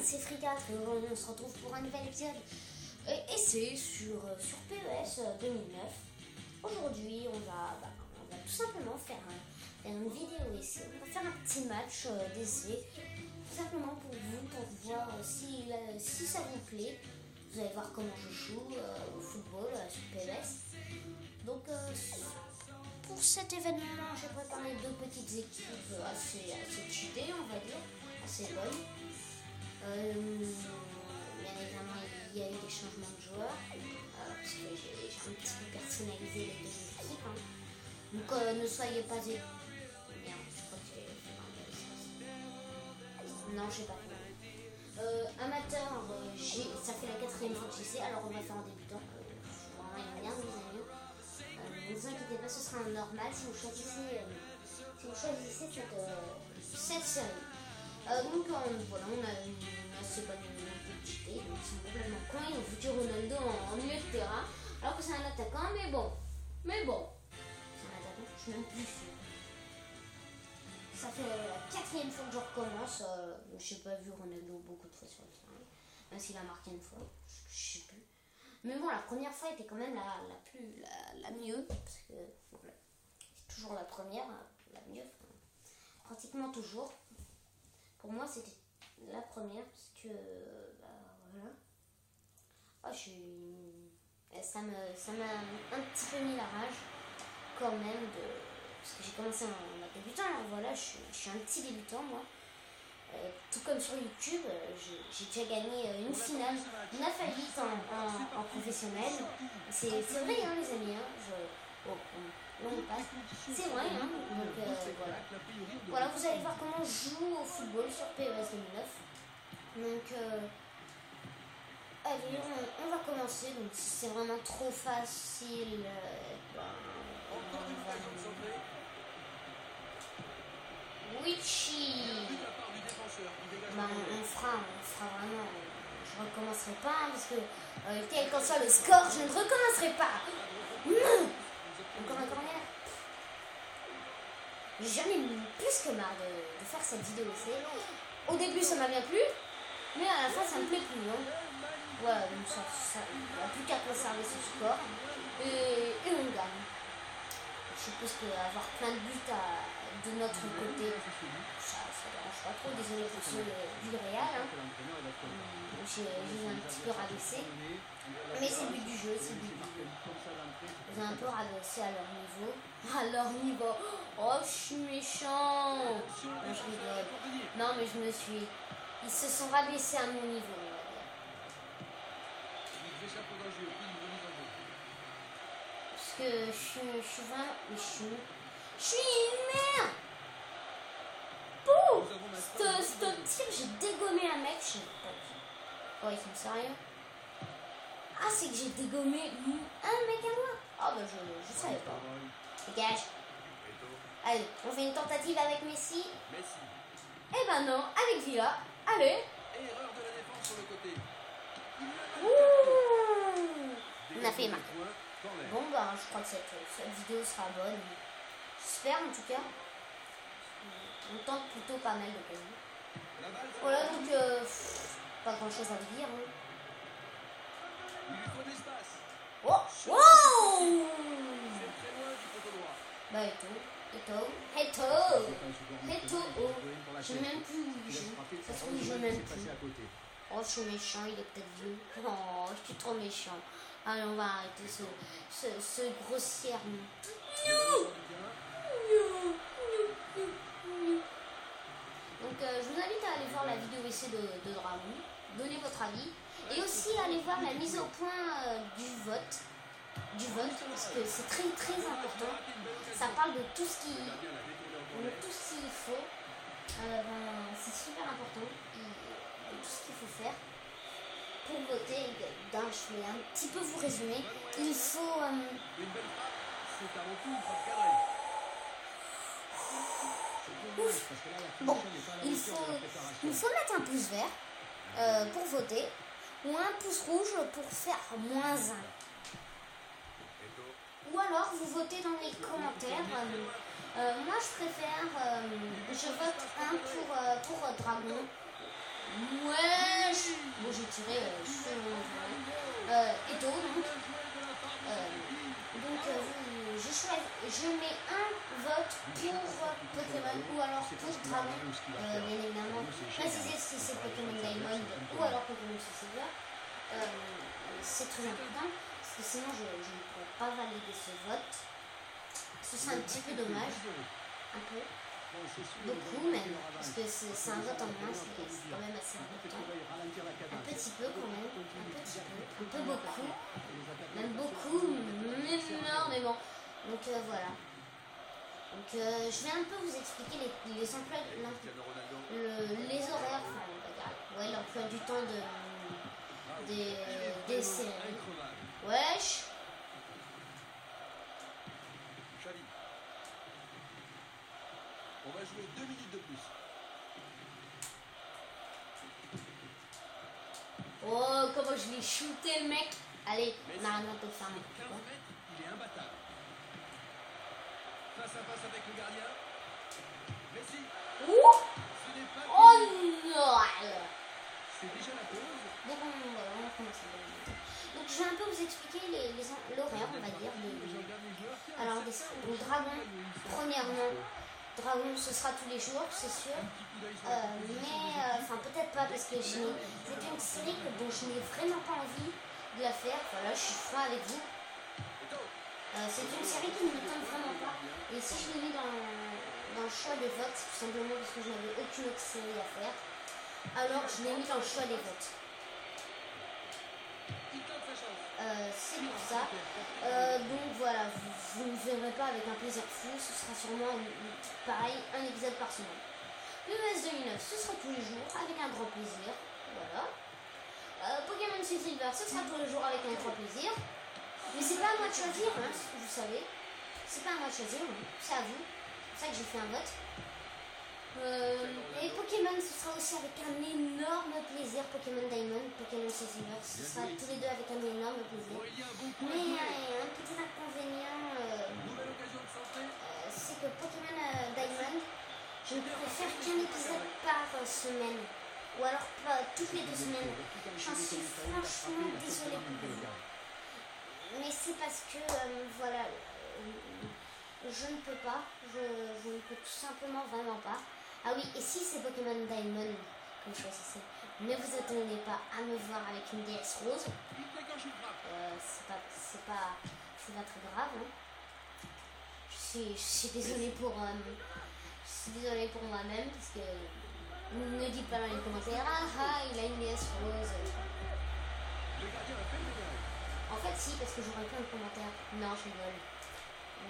c'est Fricas et aujourd'hui on se retrouve pour un nouvel épisode et c'est sur PES 2009. Aujourd'hui on va tout simplement faire une vidéo essai, on va faire un petit match d'essai, tout simplement pour vous, pour voir si ça vous plaît. Vous allez voir comment je joue au football sur PES. Donc pour cet événement, j'ai préparé deux petites équipes assez cheatées, on va dire, assez bonnes. Bien évidemment, il y a eu des changements de joueurs, parce que j'ai un petit peu personnalisé les deux équipes. Hein. Donc ne soyez pas Merde, je crois que j'ai fait un peu ça. Non, j'ai pas fait. Amateur, ça fait la 4e fois que j'essaie, alors on va faire en débutant. Vraiment, il y a rien, mes amis. Ne vous inquiétez pas, ce sera un normal si vous choisissez, cette série. Donc voilà, on a une assez bonne identité, donc ils sont complètement cons, ils ont foutu Ronaldo en milieu de terrain, alors que c'est un attaquant, mais bon, c'est un attaquant, je suis même plus sûr. Ça fait la 4e fois que je recommence, je n'ai pas vu Ronaldo beaucoup de fois sur le terrain, même s'il a marqué une fois, je sais plus. Mais bon, la première fois était quand même la mieux, parce que voilà, c'est toujours la première, la mieux, pratiquement toujours. Pour moi, c'était la première, parce que, voilà. Ça m'a un petit peu mis la rage, quand même, parce que j'ai commencé en débutant, alors voilà, je suis un petit débutant, moi. Tout comme sur YouTube, j'ai déjà gagné une finale, une faillite en professionnel. C'est vrai, hein, les amis. Hein, on passe. C'est vrai, hein. Donc voilà. Voilà, vous allez voir comment je joue au football sur PES 2009. Donc, allez, on va commencer. Donc, si c'est vraiment trop facile, Witchy. On fera vraiment. Je recommencerai pas, hein, parce que quel qu'en soit le score, je ne recommencerai pas. Encore un corner. J'en ai plus que marre de faire cette vidéo essai. Au début ça m'a bien plu, mais à la fin ça me plaît plus. Hein. Voilà, donc il n'y a plus qu'à conserver ce score et on gagne. Je suppose qu'avoir plein de buts de notre côté, ça dérange pas trop. Désolé pour ceux du Real. Hein. J'ai un petit peu rabaissé. Mais c'est le but du jeu, c'est le but du jeu. J'ai un peu rabaissé à leur niveau. À leur niveau. Oh, je suis méchant. Non, je rigole. Non, mais ils se sont rabaissés à mon niveau, on va dire. Parce que je suis vraiment... Je suis une merde. Pouh. Ce tir, j'ai dégommé un mec. Je sais pas qui. Oh, ils sont sérieux? Ah, c'est que j'ai dégommé un mec à moi. Ah, bah je savais pas. Dégage. Allez, on fait une tentative avec Messi. Eh ben non, avec Villa. Allez. Ouh. On a fait marque. Bon, bah, je crois que cette vidéo sera bonne. J'espère en tout cas. On tente plutôt pas mal de gagner. Voilà, donc, pas grand chose à vous dire. Hein. Oh! Wow! Bah, Eto. Oh. Je sais même plus où il joue. Ça se trouve, il joue même plus. Oh, je suis méchant, il est peut-être vieux. Oh, je suis trop méchant. Allez, on va arrêter ce grossière. Donc, je vous invite à aller voir la vidéo essai de Dragon. Donnez votre avis. Et aussi aller voir la mise au point du vote, parce que c'est très très important. Ça parle de tout ce qu'il faut. C'est super important de tout ce qu'il faut faire pour voter. Je vais un petit peu vous résumer. Il faut bon, il faut mettre un pouce vert pour voter. Ou un pouce rouge pour faire -1. Ou alors vous votez dans les commentaires. Moi je préfère, je vote 1 pour Dragon. Ouais. Pokémon ou alors pour Dragon, bien évidemment, préciser si c'est Pokémon Diamond ou alors Pokémon Silver. C'est très important parce que sinon je ne pourrais pas valider ce vote. Ce serait un petit peu dommage, un peu, beaucoup même, parce que c'est un vote en moins, c'est quand même assez important. Un petit peu quand même, un peu beaucoup, même beaucoup, énormément. Donc voilà. Donc je vais un peu vous expliquer les emplois, les horaires, enfin, ouais, l'emploi du temps des séries. Wesh. On va jouer 2 minutes de plus. Oh, comment je l'ai shooté le mec. Allez, on a rien à te faire. 15 mètres, il est imbattable. Face à face avec le gardien. Messi. Ouh. Ce n'est pas Oh non. C'est déjà la pause. Donc on commence à voir. Donc je vais un peu vous expliquer l'horaire, on va dire. Alors, donc, Dragon, premièrement, Dragon ce sera tous les jours, c'est sûr. Enfin peut-être pas parce que c'est une série dont je n'ai vraiment pas envie de la faire. Voilà, je suis franc avec vous. C'est une série qui ne me tente vraiment pas. Et si je l'ai mis dans le choix des votes, c'est tout simplement parce que je n'avais aucune autre série à faire. Alors je l'ai mis dans le choix des votes. C'est pour ça. Donc voilà, vous ne me verrez pas avec un plaisir fou, ce sera sûrement pareil, un épisode par semaine. Le ES 2009, ce sera tous les jours avec un grand plaisir. Voilà. Pokémon Silver, ce sera tous les jours avec un grand plaisir. Mais c'est pas à moi de choisir, hein, vous savez. C'est pas à moi de choisir, hein, c'est à vous. C'est pour ça que j'ai fait un vote. Et Pokémon, ce sera aussi avec un énorme plaisir. Pokémon Diamond, Pokémon Silver, ce sera tous les deux avec un énorme plaisir. Mais un petit inconvénient, c'est que Pokémon Diamond, je ne préfère qu'un épisode par semaine. Ou alors pas toutes les 2 semaines. J'en suis franchement désolée pour vous. Mais c'est parce que, voilà, je ne peux pas. Je ne peux tout simplement vraiment pas. Ah oui, et si c'est Pokémon Diamond que vous choisissez, ne vous attendez pas à me voir avec une DS rose. C'est pas très grave. Hein. Je suis désolée pour moi-même parce que ne dites pas dans les commentaires il a une DS rose. En fait si, parce que j'aurais plein de commentaires. Non, je rigole.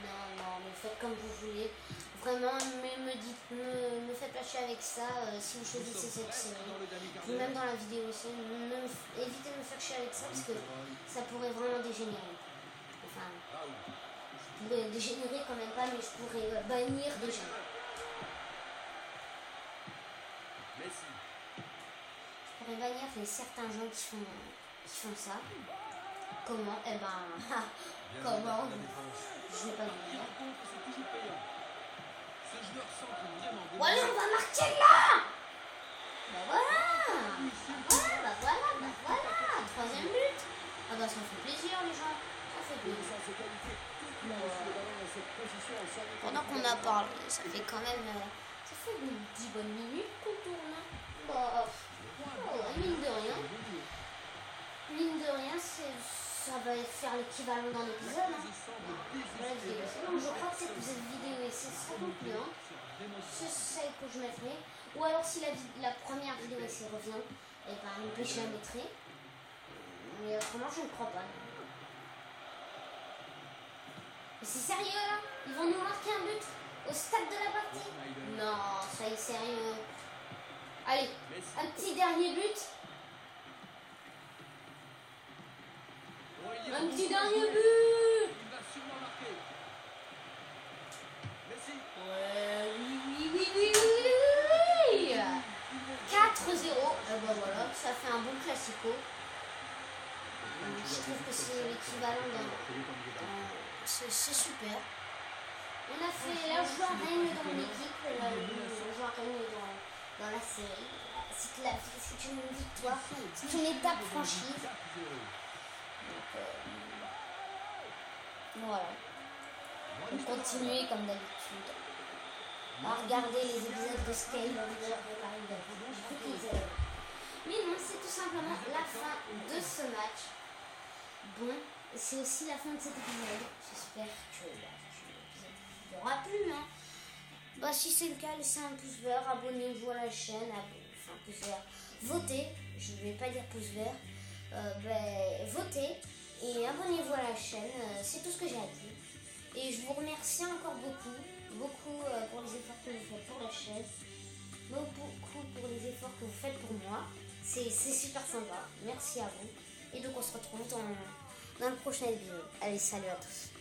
Non, mais faites comme vous voulez. Vraiment, me faites pas chier avec ça si vous choisissez cette série. Même dans la vidéo aussi, évitez de me faire chier avec ça parce que ça pourrait vraiment dégénérer. Enfin, je pourrais dégénérer quand même pas, mais je pourrais bannir des gens. Je pourrais bannir certains gens qui font ça. Comment? Eh ben, comment? Je vais pas vous dire. Bon allez, on va marquer là. Bah voilà. Troisième but. Ah bah ça fait plaisir les gens. Ça fait plaisir. Pendant qu'on a parlé, ça fait quand même... ça fait 10 bonnes minutes qu'on tourne. Bah, mine de rien. Ça va faire l'équivalent d'un épisode. Hein. Voilà, donc je crois que cette vidéo ici sera concluante. C'est celle que je mettrai. Ou alors si la première vidéo ici revient, et ben je la mettrai. Mais autrement je ne crois pas. Mais c'est sérieux là? Ils vont nous marquer un but au stade de la partie? Non, soyez sérieux. Allez, un petit dernier but. Un petit dernier but. Il va sûrement marquer. Messi. Ouais, oui. 4-0. Ben voilà, ça fait un bon classico. Je trouve que c'est l'équivalent d'un... C'est super. On a fait la joie règne dans l'équipe, la joie règne dans la série. C'est une victoire, c'est une étape franchie. Donc, voilà. On continue comme d'habitude. à regarder les épisodes de Scale. J'ai cru qu'ils allaient. Mais non, c'est tout simplement la fin de ce match. Bon, c'est aussi la fin de cet épisode. J'espère que l'épisode vous aura plu. Hein. Bah, si c'est le cas, laissez un pouce vert, abonnez-vous à la chaîne, enfin pouce vert, votez, je ne vais pas dire pouce vert, votez et abonnez-vous à la chaîne, c'est tout ce que j'ai à dire. Et je vous remercie encore beaucoup pour les efforts que vous faites pour la chaîne, beaucoup pour les efforts que vous faites pour moi, c'est super sympa, merci à vous. Et donc on se retrouve dans le prochain épisode. Allez, salut à tous.